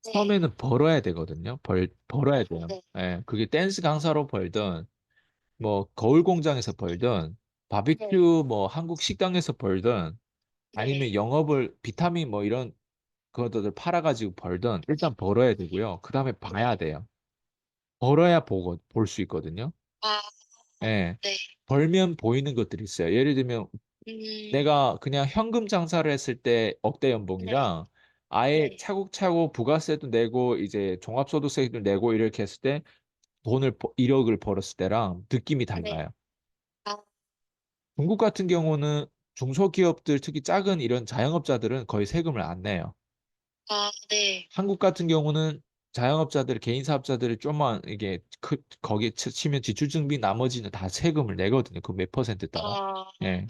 네. 처음에는 벌어야 되거든요. 벌어야 돼요. 네. 예, 그게 댄스 강사로 벌든, 뭐, 거울 공장에서 벌든, 네. 바비큐 뭐, 한국 식당에서 벌든, 아니면 네. 영업을, 비타민 뭐, 이런 것들을 팔아가지고 벌든, 일단 벌어야 되고요. 그 다음에 봐야 돼요. 벌어야 볼 수 있거든요. 아, 예. 네. 벌면 보이는 것들이 있어요. 예를 들면, 음, 내가 그냥 현금 장사를 했을 때 억대 네. 연봉이랑 아예 네. 차곡차곡 부가세도 내고 이제 종합소득세도 내고 이렇게 했을 때 돈을 1억을 벌었을 때랑 느낌이 네. 달라요. 아, 중국 같은 경우는 중소기업들 특히 작은 이런 자영업자들은 거의 세금을 안 내요. 네. 한국 같은 경우는 자영업자들, 개인 사업자들이 좀만 이게 거기에 치면 지출증빙 나머지는 다 세금을 내거든요. 그 몇 퍼센트 따라. 아, 예.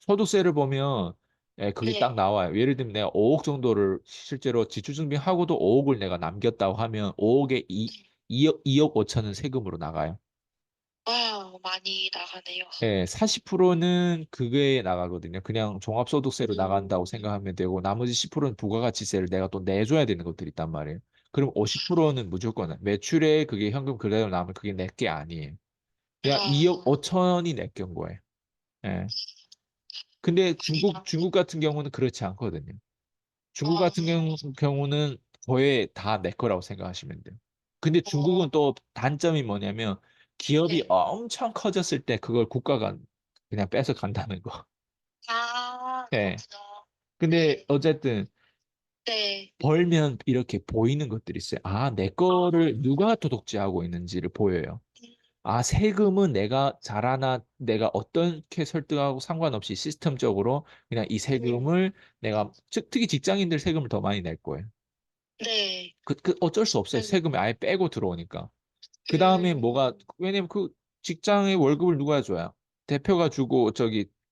소득세를 보면 예, 그게 딱 네. 나와요. 예를 들면 내가 5억 정도를 실제로 지출증빙하고도 5억을 내가 남겼다고 하면 5억에 2억 5천은 세금으로 나가요. 와, 많이 나가네요. 예, 40%는 그게 나가거든요. 그냥 종합소득세로 나간다고 음, 생각하면 되고, 나머지 10%는 부가가치세를 내가 또 내줘야 되는 것들이 있단 말이에요. 그럼 50%는 무조건 매출에 그게 현금 그대로 남으면 그게 내 게 아니에요. 그냥 2억 아, 5천이 내 건 거예요. 예. 근데 많이 중국 나가네요. 같은 경우는 그렇지 않거든요. 중국 아, 같은 경우는 거의 다 내 거라고 생각하시면 돼요. 근데 중국은 또 단점이 뭐냐면 기업이 네. 엄청 커졌을 때 그걸 국가가 그냥 뺏어 간다는 거. 아, 예. 그렇구나. 근데 네. 어쨌든 네. 벌면 이렇게 보이는 것들이 있어요. 아, 내 아, 거를 누가 도둑질하고 있는지를 보여요. 음, 아, 세금은 내가 잘하나 내가 어떻게 설득하고 상관없이 시스템적으로 그냥 이 음, 세금을 내가 특히 직장인들 세금을 더 많이 낼 거예요. 네. 어쩔 수 없어요. 음, 세금을 아예 빼고 들어오니까. 그 다음에 음, 뭐가, 왜냐면 그 직장의 월급을 누가 줘요? 대표가 주고,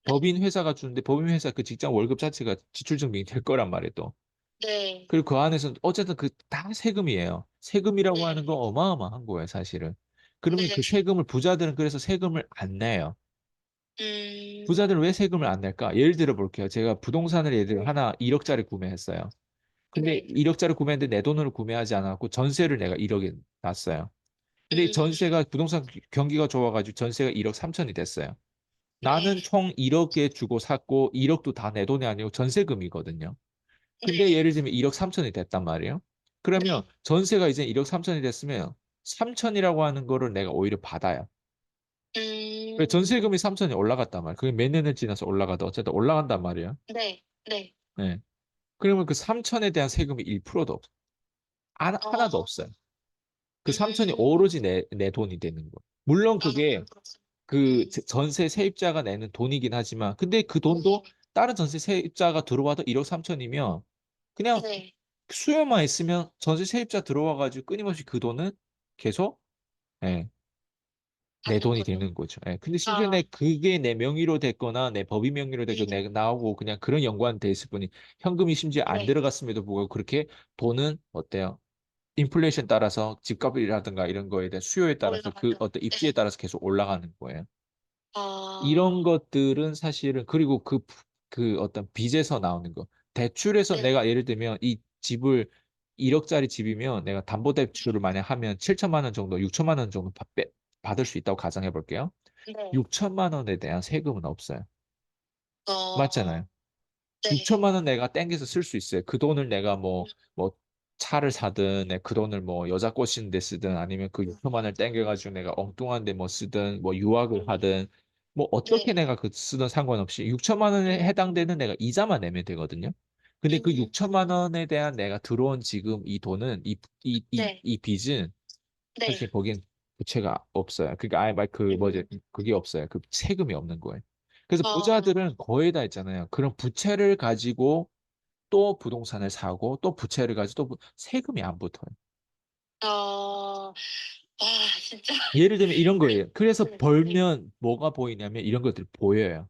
법인 회사가 주는데 법인 회사 그 직장 월급 자체가 지출증빙이 될 거란 말이에요, 또. 네. 그리고 그 안에서 어쨌든 그 다 세금이에요. 세금이라고 하는 건 네. 어마어마한 거예요, 사실은. 그러면 그 네. 세금을 부자들은 그래서 세금을 안 내요. 음, 부자들은 왜 세금을 안 낼까? 예를 들어 볼게요. 제가 부동산을 예를 들어 네. 하나 1억짜리 구매했어요. 근데 네. 1억짜리 구매했는데 내 돈으로 구매하지 않았고 전세를 내가 1억에 놨어요. 근데 전세가 부동산 경기가 좋아가지고 전세가 1억 3천이 됐어요. 나는 네. 총 1억에 주고 샀고 1억도 다 내 돈이 아니고 전세금이거든요. 근데 네. 예를 들면 1억 3천이 됐단 말이에요. 그러면 네. 전세가 이제 1억 3천이 됐으면 3천이라고 하는 거를 내가 오히려 받아요. 왜 음, 전세금이 3천이 올라갔단 말이에요. 그게 몇 년을 지나서 올라가도 어쨌든 올라간단 말이에요. 네. 네. 네. 그러면 그 3천에 대한 세금이 1%도 없어요. 하나도 어, 없어요. 그 3천이 음, 오로지 내 돈이 되는 거예요. 물론 아, 그게 그 전세 세입자가 내는 돈이긴 하지만 근데 그 돈도 네. 다른 전세 세입자가 들어와도 1억 3천이면 그냥 네. 수요만 있으면 전세 세입자 들어와가지고 끊임없이 그 돈은 계속 예, 내 돈이 받는군요. 되는 거죠. 예, 근데 심지어 아, 그게 내 명의로 됐거나 내 법인 명의로 됐거나 네. 내가 나오고 그냥 그런 연관돼 있을 뿐이 현금이 심지어 안 네. 들어갔음에도 불구하고 그렇게 돈은 어때요? 인플레이션 따라서 집값이라든가 이런 거에 대한 수요에 따라서 그 올라간다. 어떤 입지에 네. 따라서 계속 올라가는 거예요. 이런 아, 것들은 사실은 그리고 그 어떤 빚에서 나오는 거. 대출에서 네. 내가 예를 들면 이 집을 1억짜리 집이면 내가 담보대출을 만약 하면 7천만 원 정도, 6천만 원 정도 받을 수 있다고 가정해 볼게요. 네. 6천만 원에 대한 세금은 없어요. 어, 맞잖아요. 네. 6천만 원 내가 땡겨서 쓸 수 있어요. 그 돈을 내가 뭐 차를 사든, 그 돈을 뭐 여자 꼬시는 데 쓰든, 아니면 그 6천만 원을 땡겨가지고 내가 엉뚱한 데 뭐 쓰든, 뭐 유학을 하든, 뭐 어떻게 네. 내가 그 쓰든 상관없이 6천만 원에 해당되는 내가 이자만 내면 되거든요. 근데 그 6천만 원에 대한 내가 들어온 지금 이 돈은, 네. 이 빚은 사실 네. 거긴 부채가 없어요. 그러니까 아예 말 그 뭐지 음, 그게 없어요. 그 세금이 없는 거예요. 그래서 아, 부자들은 거의 다 있잖아요. 그런 부채를 가지고 또 부동산을 사고 또 부채를 가지고 또 세금이 안 붙어요. 아, 진짜. 예를 들면 이런 거예요. 그래서 네. 벌면 뭐가 보이냐면 이런 것들이 보여요.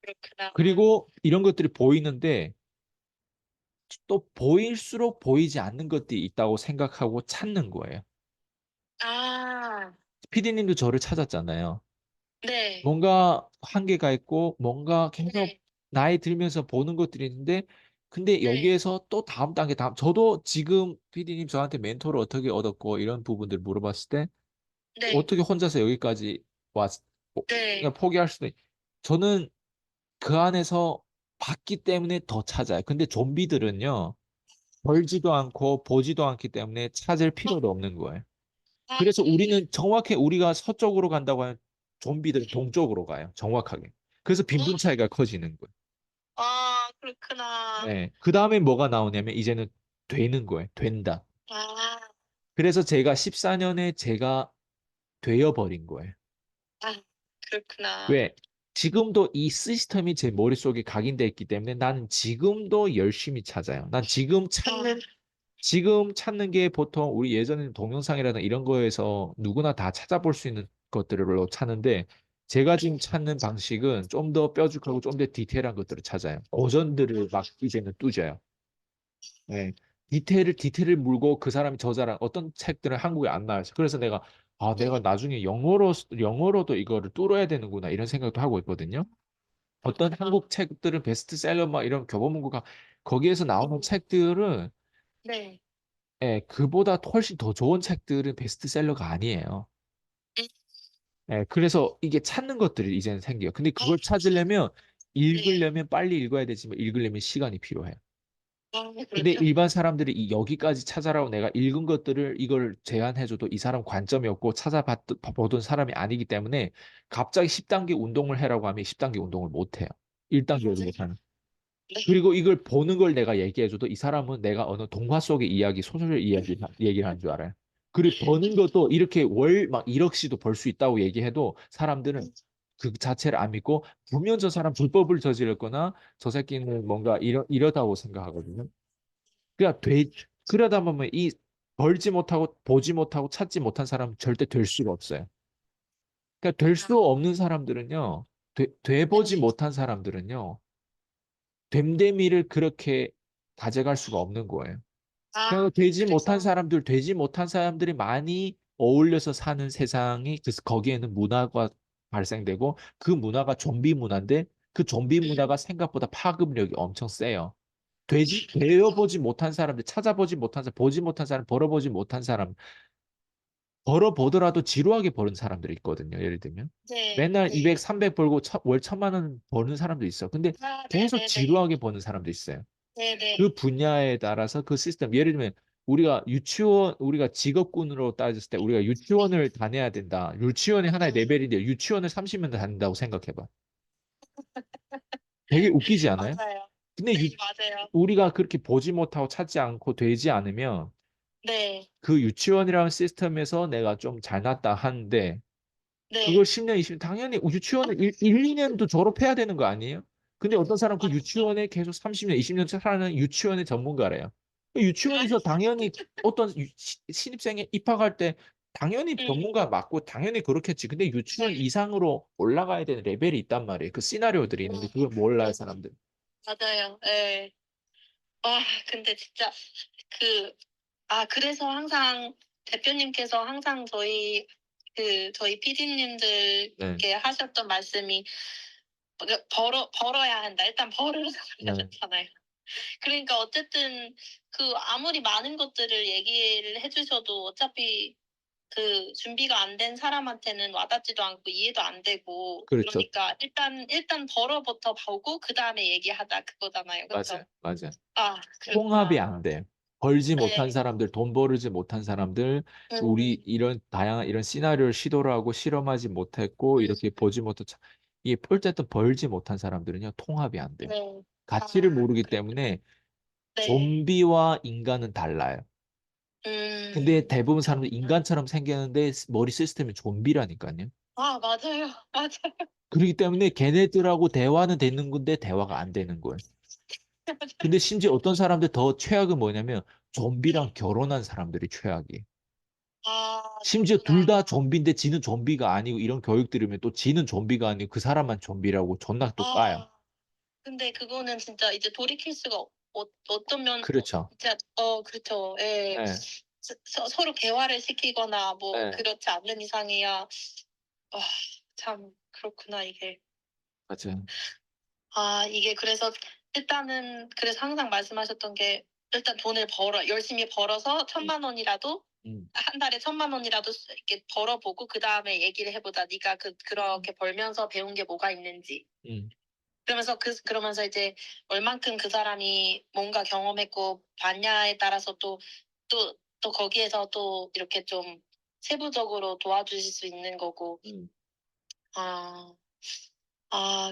그렇구나. 그리고 이런 것들이 보이는데 또 보일수록 보이지 않는 것들이 있다고 생각하고 찾는 거예요. 아, 피디님도 저를 찾았잖아요. 네. 뭔가 한계가 있고 뭔가 계속 네. 나이 들면서 보는 것들이 있는데 근데 네. 여기에서 또 다음 단계, 저도 지금 PD님 저한테 멘토를 어떻게 얻었고 이런 부분들 물어봤을 때 네. 어떻게 혼자서 여기까지 네. 그냥 포기할 수도 저는 그 안에서 봤기 때문에 더 찾아요. 근데 좀비들은요, 벌지도 않고 보지도 않기 때문에 찾을 필요도 없는 거예요. 아. 그래서 우리는 정확히 우리가 서쪽으로 간다고 하면 좀비들은 동쪽으로 가요. 정확하게. 그래서 빈분 차이가 커지는 거예요. 아, 그렇구나. 네. 그 다음에 뭐가 나오냐면 이제는 되는 거예요. 된다. 아. 그래서 제가 14년에 제가 되어버린 거예요. 아, 그렇구나. 왜? 지금도 이 시스템이 제 머릿속에 각인돼 있기 때문에 나는 지금도 열심히 찾아요. 난 아. 지금 찾는 게 보통 우리 예전에는 동영상이라든 이런 거에서 누구나 다 찾아볼 수 있는 것들로 찾는데 제가 지금 찾는 방식은 좀 더 뾰족하고 좀 더 디테일한 것들을 찾아요. 고전들을 막 이제는 뚜져요. 네. 디테일을 물고 그 사람이 저자랑 어떤 책들은 한국에 안 나와요. 그래서 내가 나중에 영어로도 이거를 뚫어야 되는구나 이런 생각도 하고 있거든요. 어떤 한국 책들은 베스트셀러 막 이런 교보문고가 거기에서 나오는 책들은 네. 예, 그보다 훨씬 더 좋은 책들은 베스트셀러가 아니에요. 음. 그래서 이게 찾는 것들이 이제는 생겨요. 근데 그걸 찾으려면 네. 읽으려면 빨리 읽어야 되지만 읽으려면 시간이 필요해요. 아, 근데 그렇죠. 일반 사람들이 여기까지 찾아라고 내가 읽은 것들을 이걸 제안해줘도 이 사람 관점이 없고 찾아보던 사람이 아니기 때문에 갑자기 10단계 운동을 해라고 하면 10단계 운동을 못 해요. 1단계도 못하는. 네. 그리고 이걸 보는 걸 내가 얘기해줘도 이 사람은 내가 어느 동화 속의 이야기, 소설 이야기, 얘기를 하는 줄 알아요. 그리고 버는 것도 이렇게 월 막 1억씩도 벌 수 있다고 얘기해도 사람들은 그 자체를 안 믿고 분명 저 사람 불법을 저질렀거나 저 새끼는 뭔가 이러다고 생각하거든요. 그러니까 그러다 보면 이 벌지 못하고 보지 못하고 찾지 못한 사람은 절대 될 수가 없어요. 그러니까 될 수 없는 사람들은요, 돼보지 못한 사람들은요, 됨됨이를 그렇게 가져갈 수가 없는 거예요. 아, 그러니까 그래서. 되지 못한 사람들이 많이 어울려서 사는 세상이, 그래서 거기에는 문화가 발생되고 그 문화가 좀비 문화인데 그 좀비 문화가 생각보다 파급력이 엄청 세요. 되어보지 못한 사람들, 찾아보지 못한 사람, 보지 못한 사람, 벌어보지 못한 사람, 벌어보더라도 지루하게 버는 사람들이 있거든요. 예를 들면. 네. 맨날 네. 200, 300 벌고 월 1,000만 원 버는 사람도 있어. 근데 아, 계속 네네네. 지루하게 버는 사람도 있어요. 네네. 그 분야에 따라서 그 시스템, 예를 들면 우리가 직업군으로 따졌을 때 우리가 유치원을 다녀야 된다. 유치원이 하나의 레벨인데 유치원을 30년 다닌다고 생각해봐. 되게 웃기지 않아요? 맞아요. 근데 네, 맞아요. 우리가 그렇게 보지 못하고 찾지 않고 되지 않으면 네. 그 유치원이라는 시스템에서 내가 좀 잘났다 하는데 그걸 네. 10년, 20년 당연히 유치원을 2년도 졸업해야 되는 거 아니에요? 근데 어떤 사람 그 유치원에 계속 30년, 20년 살아는 유치원의 전문가래요. 그 유치원에서 당연히 어떤 신입생이 입학할 때 당연히 음. 전문가 맞고 당연히 그렇겠지. 근데 유치원 이상으로 올라가야 되는 레벨이 있단 말이에요. 그 시나리오들이 있는데 그걸 몰라요, 사람들. 맞아요. 예. 와, 근데 진짜 그 그래서 항상 대표님께서 항상 저희 네. PD님들께 하셨던 말씀이 벌어야 한다. 일단 벌으라고 네. 하셨잖아요. 그러니까 어쨌든 아무리 많은 것들을 얘기를 해 주셔도 어차피 준비가 안 된 사람한테는 와닿지도 않고 이해도 안 되고, 그렇죠. 그러니까 일단 벌어부터 보고 그다음에 얘기하자, 그거잖아요. 맞아요. 그쵸? 맞아요. 아, 통합이 그렇구나. 안 돼. 벌지 못한 네. 사람들, 돈 벌지 못한 사람들, 우리 이런 다양한 이런 시나리오를 시도를 하고 실험하지 못했고 이렇게 보지 못한 이게 어쨌든 벌지 못한 사람들은요 통합이 안 돼. 네. 가치를 모르기 그렇구나. 때문에 네. 좀비와 인간은 달라요. 근데 대부분 사람들 인간처럼 생겼는데 머리 시스템이 좀비라니까요. 맞아요. 맞아요. 그렇기 때문에 걔네들하고 대화는 되는 건데 대화가 안 되는 거예요. 근데 심지어 어떤 사람들 더 최악은 뭐냐면 좀비랑 결혼한 사람들이 최악이에요. 심지어 둘 다 그렇구나. 좀비인데 지는 좀비가 아니고 이런 교육 들으면 또 지는 좀비가 아니고 그 사람만 좀비라고 존나 또 까요. 근데 그거는 진짜 이제 돌이킬 수가 어떤 그렇죠. 진짜 그렇죠. 예. 예, 서로 대화를 시키거나 뭐 예, 그렇지 않는 이상이야. 와, 참 그렇구나 이게. 맞아요. 이게 그래서 일단은 그래서 항상 말씀하셨던 게 일단 돈을 열심히 벌어서 1,000만 원이라도 음. 한 달에 1,000만 원이라도 이렇게 벌어 보고 그다음에 얘기를 해 보자. 네가 그렇게 벌면서 배운 게 뭐가 있는지. 음. 그러면서 이제 얼만큼 그 사람이 뭔가 경험했고 봤냐에 따라서 또 거기에서 또 이렇게 좀 세부적으로 도와주실 수 있는 거고. 음. 아.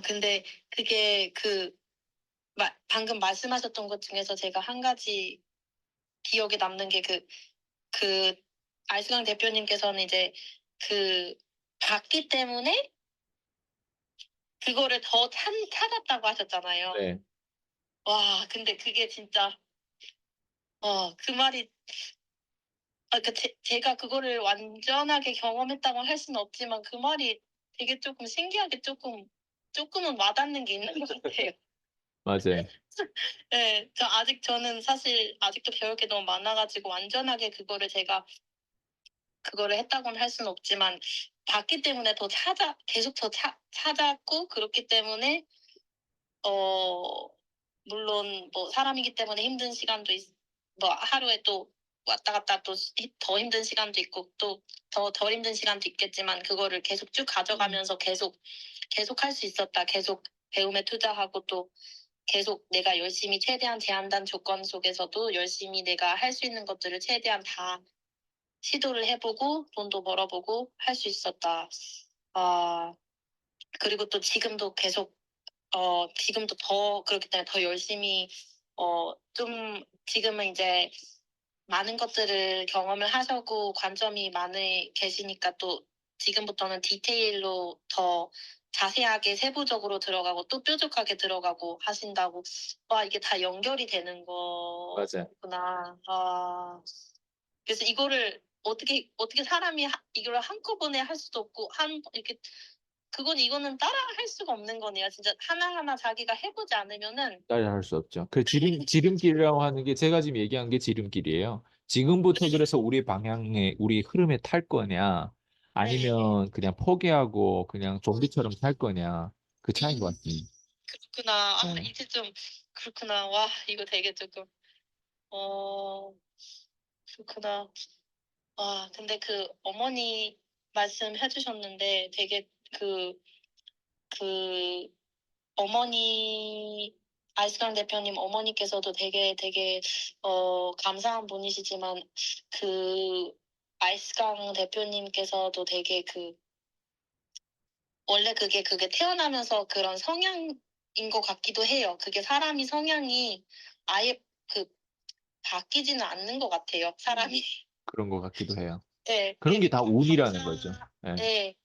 근데 그게 방금 말씀하셨던 것 중에서 제가 한 가지 기억에 남는 게 그 알스강 대표님께서는 이제 그 봤기 때문에 그거를 더 찾았다고 하셨잖아요. 네. 와, 근데 그게 진짜 그 말이 제가 그거를 완전하게 경험했다고 할 수는 없지만 그 말이 되게 조금 신기하게 조금은 와닿는 게 있는 것 같아요. 맞아요. 네. 저는 사실 아직도 배울 게 너무 많아 가지고 완전하게 그거를 했다고는 할 수는 없지만 봤기 때문에 계속 더 찾았고 그렇기 때문에 어 물론 뭐 사람이기 때문에 힘든 시간도 뭐 하루에 또 왔다 갔다 또 더 힘든 시간도 있고 또 덜 힘든 시간도 있겠지만 그거를 계속 쭉 가져가면서 계속 할 수 있었다. 계속 배움에 투자하고 또 계속 내가 열심히 최대한 제한된 조건 속에서도 열심히 내가 할 수 있는 것들을 최대한 다 시도를 해 보고 돈도 벌어 보고 할 수 있었다. 아 그리고 또 지금도 더 그렇기 때문에 더 열심히 좀 지금은 이제 많은 것들을 경험을 하시고 관점이 많이 계시니까 또 지금부터는 디테일로 더 자세하게 세부적으로 들어가고 또 뾰족하게 들어가고 하신다고. 와, 이게 다 연결이 되는 맞아요. 거구나. 그래서 이거를 어떻게 사람이 이걸 한꺼번에 할 수도 없고 이렇게 이거는 따라 할 수가 없는 거네요. 진짜 하나하나 자기가 해 보지 않으면은. 따라할 수 없죠. 그 지름길이라고 하는 게 제가 지금 얘기한 게 지름길이에요. 지금부터 그래서 우리 흐름에 탈 거냐, 네. 아니면 그냥 포기하고 그냥 좀비처럼 살 거냐, 그 차이인 것 같습니다. 그렇구나. 네. 이제 좀 그렇구나. 와, 이거 되게 조금 어 그렇구나. 와, 근데 어머니 말씀해 주셨는데 되게 그 그 어머니 아이스강 대표님 어머니께서도 되게 감사한 분이시지만 아이스강 대표님께서도 되게 원래 그게 태어나면서 그런 성향인 것 같기도 해요. 그게 사람이 성향이 아예 그 바뀌지는 않는 것 같아요, 사람이. 그런 것 같기도 해요. 네. 그런 게 되게 다 운이라는 거죠. 예. 네.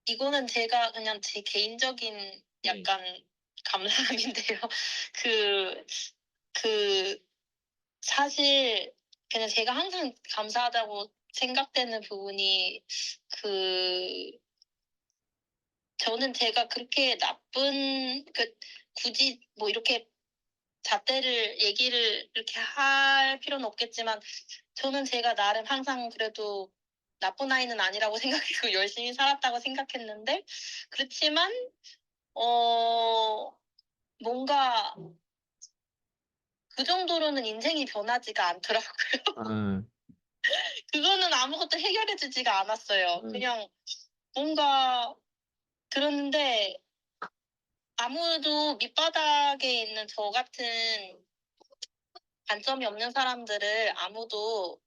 이거는 제가 그냥 제 개인적인 약간 감사함인데요. 그 그 사실 그냥 제가 항상 감사하다고 생각되는 부분이 그 저는 제가 그렇게 나쁜 굳이 뭐 이렇게 잣대를 얘기를 이렇게 할 필요는 없겠지만 저는 제가 나름 항상 그래도 나쁜 아이는 아니라고 생각했고 열심히 살았다고 생각했는데 그렇지만 어 뭔가 그 정도로는 인생이 변하지가 않더라고요. 음. 그거는 아무것도 해결해 주지가 않았어요. 그냥 뭔가 그런데 아무도 밑바닥에 있는 저 같은 단점이 없는 사람들을 아무도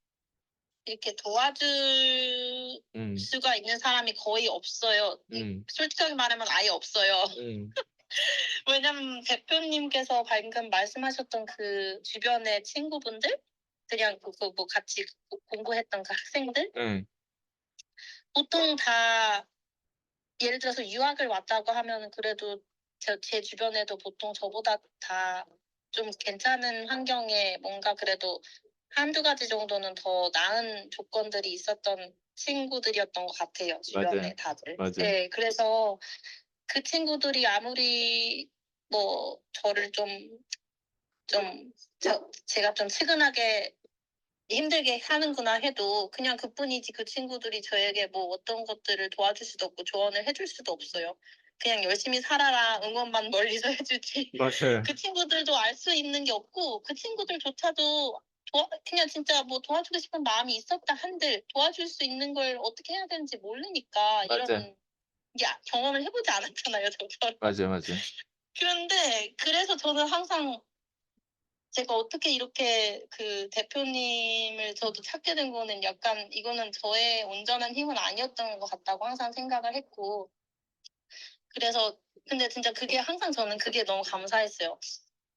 이렇게 도와줄 음. 수가 있는 사람이 거의 없어요. 음. 솔직하게 말하면 아예 없어요. 음. 왜냐면 대표님께서 방금 말씀하셨던 그 주변의 친구분들, 그냥 뭐 같이 공부했던 그 학생들, 음. 보통 다 예를 들어서 유학을 왔다고 하면은 그래도 제 주변에도 보통 저보다 다 좀 괜찮은 환경에 뭔가 그래도 한두 가지 정도는 더 나은 조건들이 있었던 친구들이었던 것 같아요, 맞아요. 주변에 다들. 맞아요. 네, 그래서 그 친구들이 아무리 뭐 저를 제가 좀 측은하게 힘들게 사는구나 해도 그냥 그뿐이지 그 친구들이 저에게 뭐 어떤 것들을 도와줄 수도 없고 조언을 해줄 수도 없어요. 그냥 열심히 살아라 응원만 멀리서 해주지 맞아요. 그 친구들도 알 수 있는 게 없고 그 친구들조차도 그냥 진짜 뭐 도와주고 싶은 마음이 있었다 한들 도와줄 수 있는 걸 어떻게 해야 되는지 모르니까 맞아. 이런 경험을 해보지 않았잖아요, 저처럼. 맞아. 그런데 그래서 저는 항상 제가 어떻게 이렇게 그 대표님을 저도 찾게 된 거는 약간 이거는 저의 온전한 힘은 아니었던 것 같다고 항상 생각을 했고 그래서 근데 진짜 그게 항상 저는 그게 너무 감사했어요.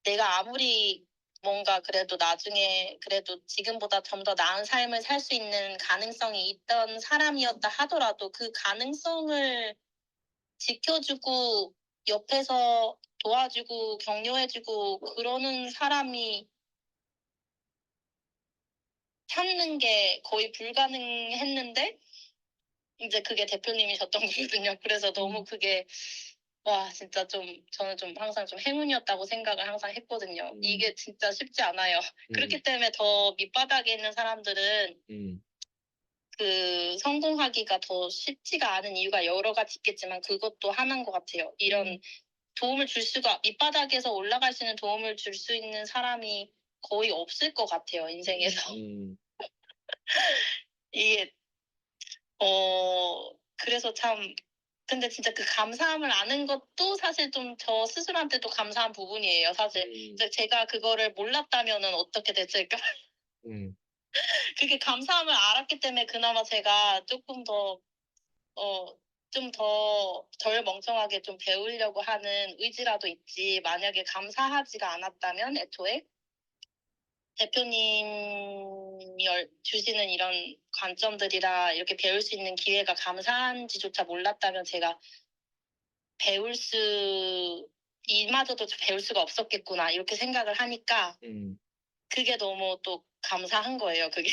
내가 아무리 뭔가 그래도 나중에 그래도 지금보다 좀 더 나은 삶을 살 수 있는 가능성이 있던 사람이었다 하더라도 그 가능성을 지켜주고 옆에서 도와주고 격려해주고 그러는 사람이 찾는 게 거의 불가능했는데 이제 그게 대표님이셨던 거거든요. 그래서 너무 그게 와 진짜 좀 저는 좀 항상 좀 행운이었다고 생각을 항상 했거든요. 이게 진짜 쉽지 않아요. 그렇기 때문에 더 밑바닥에 있는 사람들은 그 성공하기가 더 쉽지가 않은 이유가 여러 가지 있겠지만 그것도 하나인 것 같아요. 이런 도움을 줄 수가 밑바닥에서 올라갈 수 있는 도움을 줄 수 있는 사람이 거의 없을 것 같아요, 인생에서. 이게 그래서 참 근데 진짜 그 감사함을 아는 것도 사실 좀 저 스스로한테도 감사한 부분이에요, 사실. 이제 제가 그거를 몰랐다면은 어떻게 됐을까? 그게 감사함을 알았기 때문에 그나마 제가 쪼끔 더 좀 더 덜 멍청하게 좀 배우려고 하는 의지라도 있지 만약에 감사하지가 않았다면 애초에 대표님이 주시는 이런 관점들이라 이렇게 배울 수 있는 기회가 감사한지조차 몰랐다면 제가 배울 수 이마저도 배울 수가 없었겠구나 이렇게 생각을 하니까 그게 너무 또 감사한 거예요, 그게.